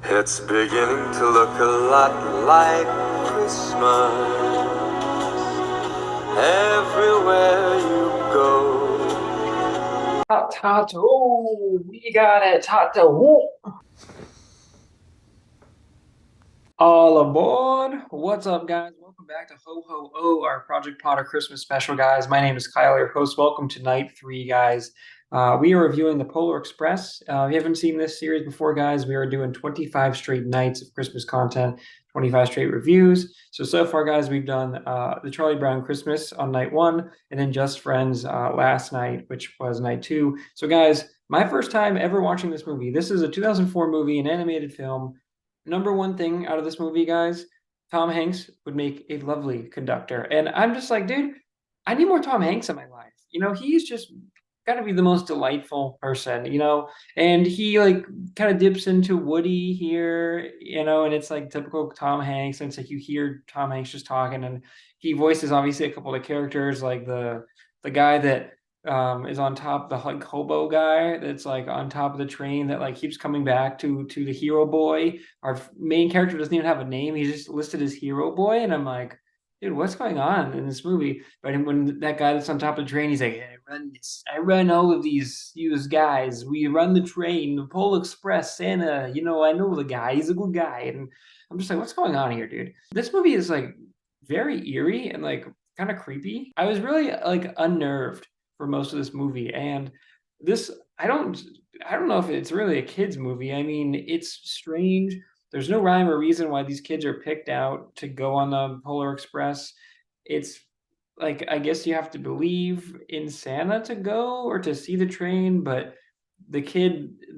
It's beginning to look a lot like Christmas everywhere you go. Tato, we got it, Tato. All aboard. What's up, guys? Welcome back to Ho Ho Oh, our Project Potter Christmas special, guys. My name is Kyle, your host. Welcome to night three, guys. We are reviewing the Polar Express. If you haven't seen this series before, guys, we are doing 25 straight nights of Christmas content, 25 straight reviews. So far, guys, we've done the Charlie Brown Christmas on night one, and then Just Friends last night, which was night two. So, guys, my first time ever watching this movie. This is a 2004 movie, an animated film. Number one thing out of this movie, guys, Tom Hanks would make a lovely conductor. And I'm just like, dude, I need more Tom Hanks in my life. He's just got to be the most delightful person. And he like kind of dips into Woody here, and it's like typical Tom Hanks. And it's like you hear Tom Hanks just talking, and he voices obviously a couple of the characters, like the guy that is on top, the like hobo guy that's like on top of the train that like keeps coming back to the hero boy. Our main character doesn't even have a name; he's just listed as hero boy, and I'm like, dude, what's going on in this movie? But when that guy that's on top of the train, he's like, hey, I run this, I run all of these guys. We run the train, the Pole Express, Santa. I know the guy; he's a good guy, and I'm just like, what's going on here, dude? This movie is like very eerie and like kind of creepy. I was really like unnerved for most of this movie. And this, I don't know if it's really a kids movie. I mean, it's strange. There's no rhyme or reason why these kids are picked out to go on the Polar Express. It's like I guess you have to believe in Santa to go or to see the train, but the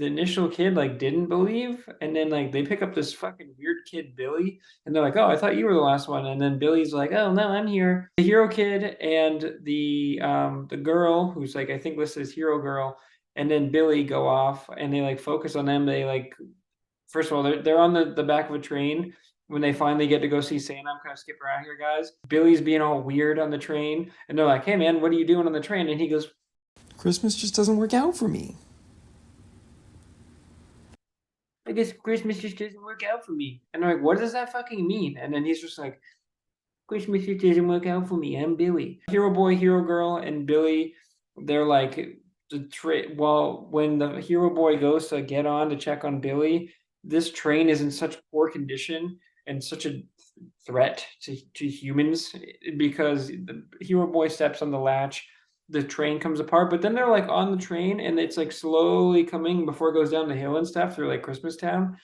initial kid like didn't believe, and then like they pick up this fucking weird kid Billy, and they're like, "Oh, I thought you were the last one," and then Billy's like, "Oh no, I'm here." The hero kid and the girl who's like I think listed as hero girl, and then Billy go off, and they like focus on them. They like first of all they're on the back of a train when they finally get to go see Santa. I'm kind of skipping around here, guys. Billy's being all weird on the train, and they're like, "Hey man, what are you doing on the train?" And he goes, Christmas just doesn't work out for me. I guess Christmas just doesn't work out for me. And I'm like, what does that fucking mean? And then he's just like, Christmas just doesn't work out for me. I'm Billy. Hero boy, hero girl, and Billy, they're like well, when the hero boy goes to get on to check on Billy, this train is in such poor condition and such a threat to humans because the hero boy steps on the latch, the train comes apart, but then they're like on the train and it's like slowly coming before it goes down the hill and stuff through like Christmas Town,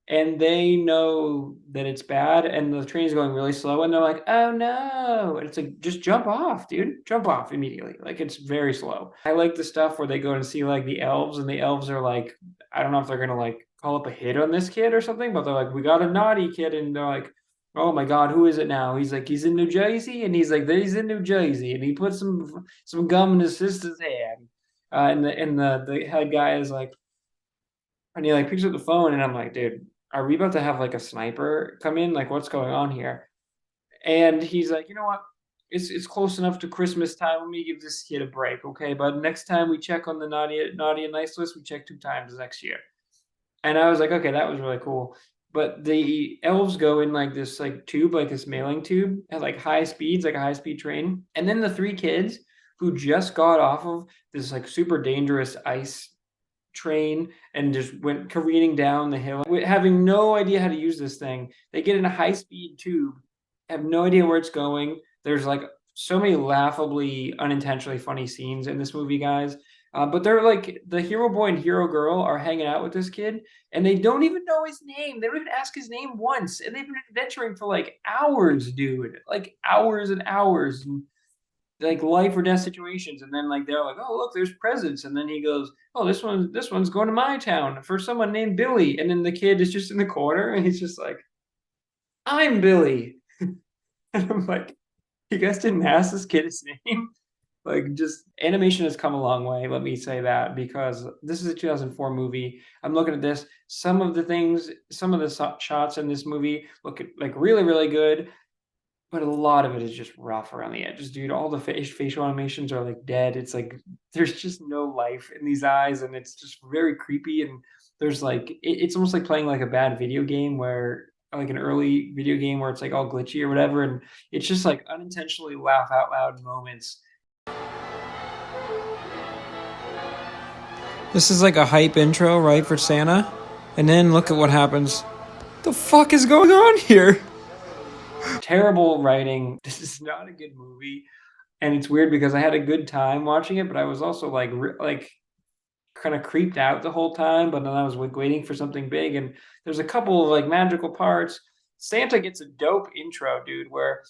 and they know that it's bad and the train is going really slow and they're like, oh no, and it's like, just jump off, dude, jump off immediately. Like it's very slow. I like the stuff where they go and see like the elves, and the elves are like, I don't know if they're gonna like call up a hit on this kid or something, but they're like, we got a naughty kid, and they're like, oh my god, who is it now? He's like, he's in New Jersey, and he's like, he's in New Jersey, and he puts some gum in his sister's hand, and the head guy is like, and he like picks up the phone, and I'm like, dude, are we about to have like a sniper come in? Like, what's going on here? And he's like, you know what? It's close enough to Christmas time. Let me give this kid a break, okay? But next time we check on the naughty and nice list, we check 2 times next year. And I was like, okay, that was really cool. But the elves go in like this like tube, like this mailing tube at like high speeds, like a high speed train. And then the three kids who just got off of this like super dangerous ice train and just went careening down the hill, having no idea how to use this thing. They get in a high speed tube, have no idea where it's going. There's like so many laughably, unintentionally funny scenes in this movie, guys. But they're like the hero boy and hero girl are hanging out with this kid, and they don't even know his name. They don't even ask his name once, and they've been adventuring for like hours, dude, like hours and hours. And like life or death situations, and then like they're like, oh look, there's presents, and then he goes, oh, this one's going to my town for someone named Billy, and then the kid is just in the corner and he's just like, I'm Billy. And I'm like, you guys didn't ask this kid his name. Like, just animation has come a long way, let me say that, because this is a 2004 movie. I'm looking at this, some of the shots in this movie look like really really good, but a lot of it is just rough around the edges, dude. All the facial animations are like dead. It's like there's just no life in these eyes, and it's just very creepy. And there's like it's almost like playing like a bad video game where like an early video game where it's like all glitchy or whatever, and it's just like unintentionally laugh out loud moments. This is like a hype intro, right, for Santa? And then look at what happens. The fuck is going on here? Terrible writing. This is not a good movie, and it's weird because I had a good time watching it, but I was also like kind of creeped out the whole time. But then I was like waiting for something big, and there's a couple of like magical parts. Santa gets a dope intro, dude, where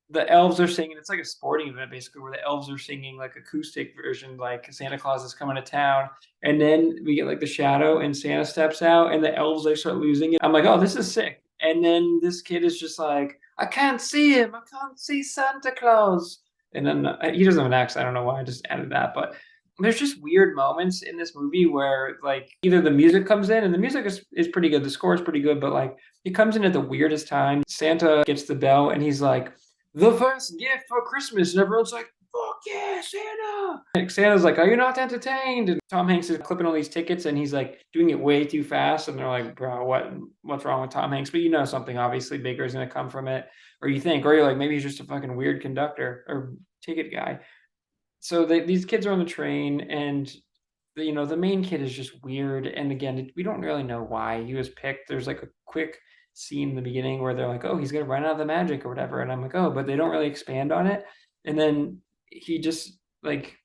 the elves are singing. It's like a sporting event basically, where the elves are singing like acoustic version, like Santa Claus is coming to town, and then we get like the shadow, and Santa steps out, and the elves they start losing it. I'm like, oh, this is sick. And then this kid is just like, I can't see him. I can't see Santa Claus. And then he doesn't have an accent. I don't know why I just added that, but there's just weird moments in this movie where like either the music comes in, and the music is pretty good, the score is pretty good, but like it comes in at the weirdest time. Santa gets the bell and he's like, the first gift for Christmas, and everyone's like, fuck yeah, Santa. And Santa's like, are you not entertained? And Tom Hanks is clipping all these tickets and he's like doing it way too fast, and they're like, bro, what's wrong with Tom Hanks? But you know something obviously bigger is gonna come from it, or you think, or you're like, maybe he's just a fucking weird conductor or ticket guy. So these kids are on the train, and the main kid is just weird. And again, we don't really know why he was picked. There's like a quick scene in the beginning where they're like, oh, he's gonna run out of the magic or whatever, and I'm like, oh, but they don't really expand on it. And then he just like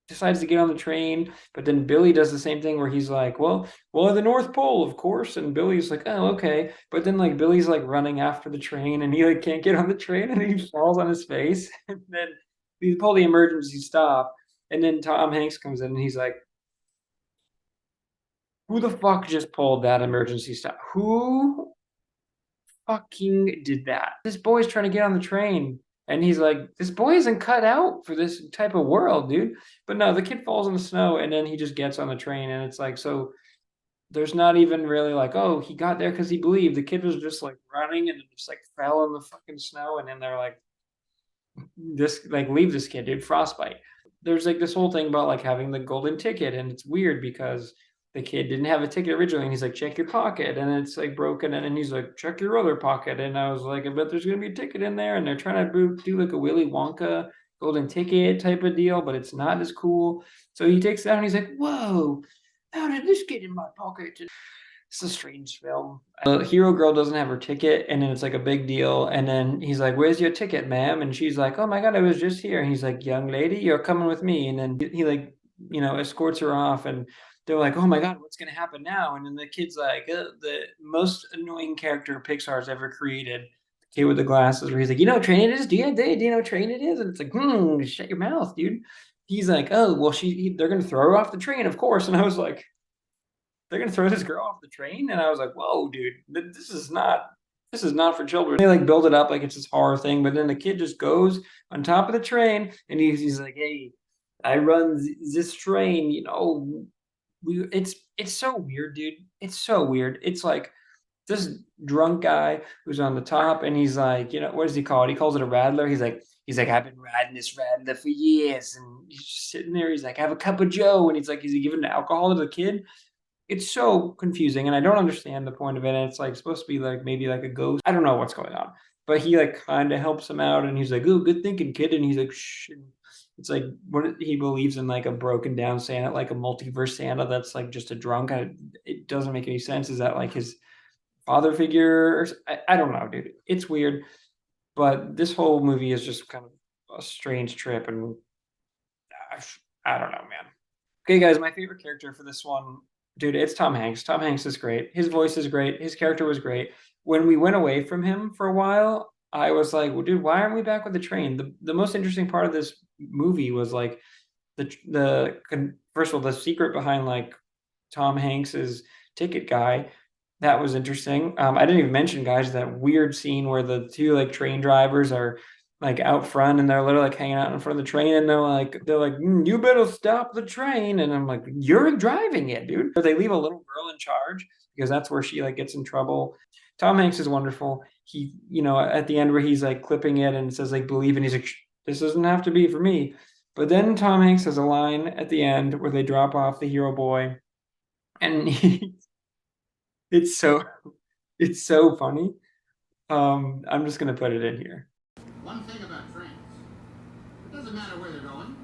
decides to get on the train, but then Billy does the same thing where he's like, well, the North Pole, of course. And Billy's like, oh, okay. But then like Billy's like running after the train, and he like can't get on the train, and he falls on his face. And then we pull the emergency stop, and then Tom Hanks comes in and he's like, who the fuck just pulled that emergency stop? Who fucking did that? This boy's trying to get on the train. And he's like, this boy isn't cut out for this type of world, dude. But no, the kid falls in the snow, and then he just gets on the train. And it's like, so there's not even really like, oh, he got there because he believed. The kid was just like running and just like fell in the fucking snow. And then they're like, leave this kid, dude, frostbite. There's like this whole thing about like having the golden ticket, and it's weird because the kid didn't have a ticket originally, and he's like, check your pocket, and it's like broken, and then he's like, check your other pocket, and I was like, I bet there's gonna be a ticket in there, and they're trying to do like a Willy Wonka golden ticket type of deal, but it's not as cool. So he takes it out and he's like, whoa, how did this get in my pocket? It's a strange film. The hero girl doesn't have her ticket, and then it's like a big deal. And then he's like, where's your ticket, ma'am? And she's like, oh my God, I was just here. And he's like, young lady, you're coming with me. And then he like, escorts her off, and they're like, oh my God, what's going to happen now? And then the kid's like, the most annoying character Pixar's ever created. The kid with the glasses, where he's like, you know what train it is? Do you know what train it is? And it's like, shut your mouth, dude. He's like, oh, well, they're going to throw her off the train, of course. And I was like, they're gonna throw this girl off the train? And I was like, whoa, dude, this is not for children. They like build it up like it's this horror thing, but then the kid just goes on top of the train, and he's like, hey, I run this train, it's so weird, dude. It's so weird. It's like this drunk guy who's on the top, and he's like, what does he call it? He calls it a rattler. He's like, I've been riding this rattler for years, and he's just sitting there. He's like, have a cup of Joe, and he's like, is he giving alcohol to the kid? It's so confusing, and I don't understand the point of it. And it's like supposed to be like maybe like a ghost. I don't know what's going on, but he like kind of helps him out, and he's like, "Oh, good thinking, kid." And he's like, "Shh." It's like what he believes in, like a broken down Santa, like a multiverse Santa that's like just a drunk. It doesn't make any sense. Is that like his father figure? I don't know, dude. It's weird, but this whole movie is just kind of a strange trip, and I don't know, man. Okay, guys, my favorite character for this one, dude, it's Tom Hanks. Tom Hanks is great. His voice is great. His character was great. When we went away from him for a while, I was like, well, dude, why aren't we back with the train? The most interesting part of this movie was like first of all, the secret behind like Tom Hanks's ticket guy. That was interesting. I didn't even mention, guys, that weird scene where the two like train drivers are like out front, and they're literally like hanging out in front of the train, and they're like, you better stop the train. And I'm like, you're driving it, dude. But they leave a little girl in charge because that's where she like gets in trouble. Tom Hanks is wonderful. He, at the end where he's like clipping it and it says like believe, and he's like, this doesn't have to be for me. But then Tom Hanks has a line at the end where they drop off the hero boy, and It's so funny. I'm just gonna put it in here. One thing about trains, it doesn't matter where they're going.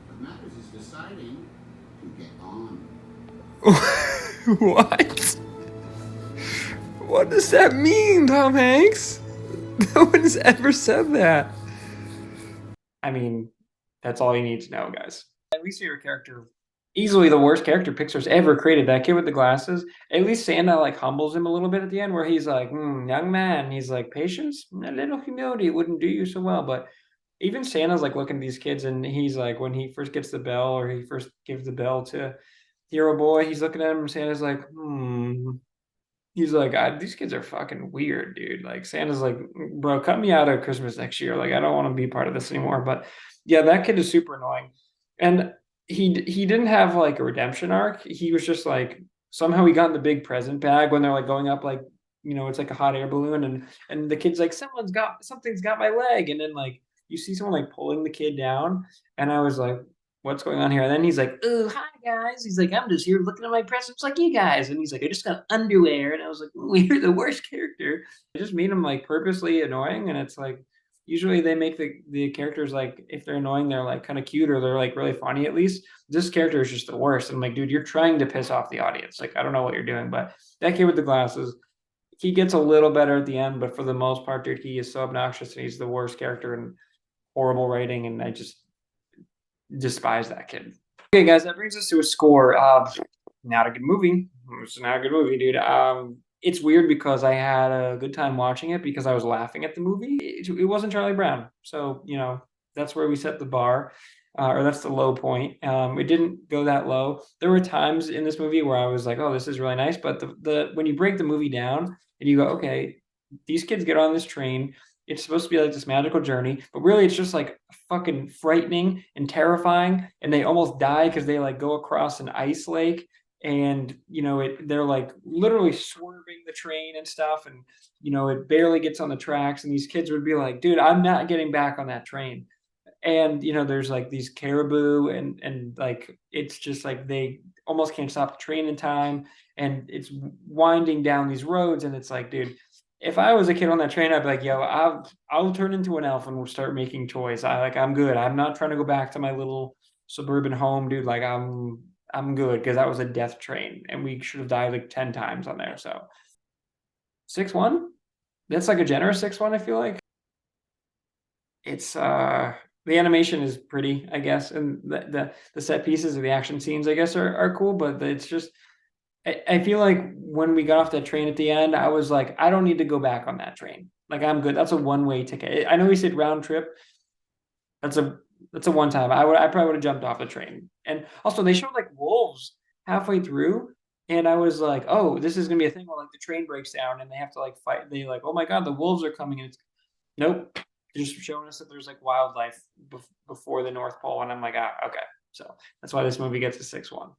What matters is deciding to get on. What? What does that mean, Tom Hanks? No one has ever said that. I mean, that's all you need to know, guys. At least your character, easily the worst character Pixar's ever created. That kid with the glasses. At least Santa like humbles him a little bit at the end, where he's like, "Young man," he's like, "Patience, a little humility wouldn't do you so well." But even Santa's like looking at these kids, and he's like, when he first gets the bell, or he first gives the bell to Hero Boy, he's looking at him, and Santa's like, He's like, these kids are fucking weird, dude. Like Santa's like, bro, cut me out of Christmas next year. Like I don't want to be part of this anymore. But yeah, that kid is super annoying, and he didn't have like a redemption arc. He was just like somehow he got in the big present bag when they're like going up like it's like a hot air balloon, and the kid's like something's got my leg, and then like you see someone like pulling the kid down, and I was like, what's going on here? And then he's like, oh, hi guys. He's like, I'm just here looking at my presents like you guys. And he's like, I just got underwear. And I was like, oh, you're the worst character. I just made him like purposely annoying. And it's like, usually they make the characters like, if they're annoying, they're like kind of cute or they're like really funny at least. This character is just the worst. And I'm like, dude, you're trying to piss off the audience. Like, I don't know what you're doing. But that kid with the glasses, he gets a little better at the end. But for the most part, dude, he is so obnoxious and he's the worst character and horrible writing. And I just despise that kid. Okay, guys, that brings us to a score. Not a good movie. It's not a good movie, dude. It's weird because I had a good time watching it because I was laughing at the movie. It wasn't Charlie Brown, so that's where we set the bar, or that's the low point. It didn't go that low. There were times in this movie where I was like, "Oh, this is really nice," but the when you break the movie down and you go, "Okay, these kids get on this train." It's supposed to be like this magical journey, but really it's just like fucking frightening and terrifying. And they almost die because they like go across an ice lake, and they're like literally swerving the train and stuff, and it barely gets on the tracks. And these kids would be like, "Dude, I'm not getting back on that train." And there's like these caribou, and like it's just like they almost can't stop the train in time, and it's winding down these roads, and it's like, dude, if I was a kid on that train, I'd be like, yo, I'll turn into an elf and we'll start making toys. I'm good. I'm not trying to go back to my little suburban home, dude. Like I'm good because that was a death train and we should have died like 10 times on there. So 6-1? That's like a generous 6-1, I feel like. It's the animation is pretty, I guess, and the set pieces of the action scenes, I guess, are cool, but it's just I feel like when we got off that train at the end, I was like, I don't need to go back on that train. Like I'm good. That's a one-way ticket. I know we said round trip. That's a one time. I probably would have jumped off the train. And also they showed like wolves halfway through. And I was like, oh, this is gonna be a thing where like the train breaks down and they have to like fight. They like, oh my god, the wolves are coming. And it's nope. They're just showing us that there's like wildlife before the North Pole. And I'm like, okay. So that's why this movie gets a 6-1.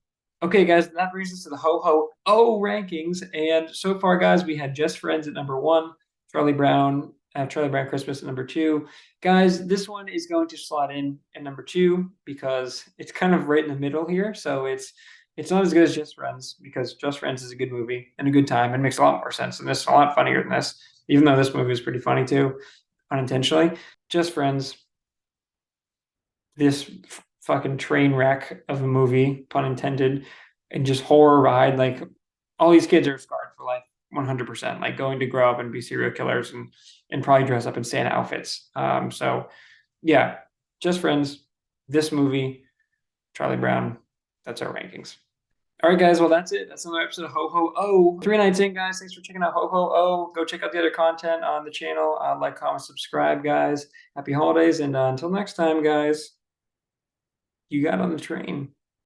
Okay, guys, that brings us to the Ho-Ho-Oh rankings. And so far, guys, we had Just Friends at number 1, Charlie Brown Christmas at number 2. Guys, this one is going to slot in at number 2 because it's kind of right in the middle here. So it's not as good as Just Friends because Just Friends is a good movie and a good time and makes a lot more sense. And this is a lot funnier than this, even though this movie is pretty funny too, unintentionally. Just Friends, this fucking train wreck of a movie, pun intended, and just horror ride. Like all these kids are scarred for life, 100%. Like going to grow up and be serial killers and probably dress up in Santa outfits. So yeah, Just Friends, this movie, Charlie Brown. That's our rankings. All right, guys. Well, that's it. That's another episode of Ho-Ho-Oh. 3 nights in, guys. Thanks for checking out Ho-Ho-Oh. Go check out the other content on the channel. Like, comment, subscribe, guys. Happy holidays. And until next time, guys, you got on the train.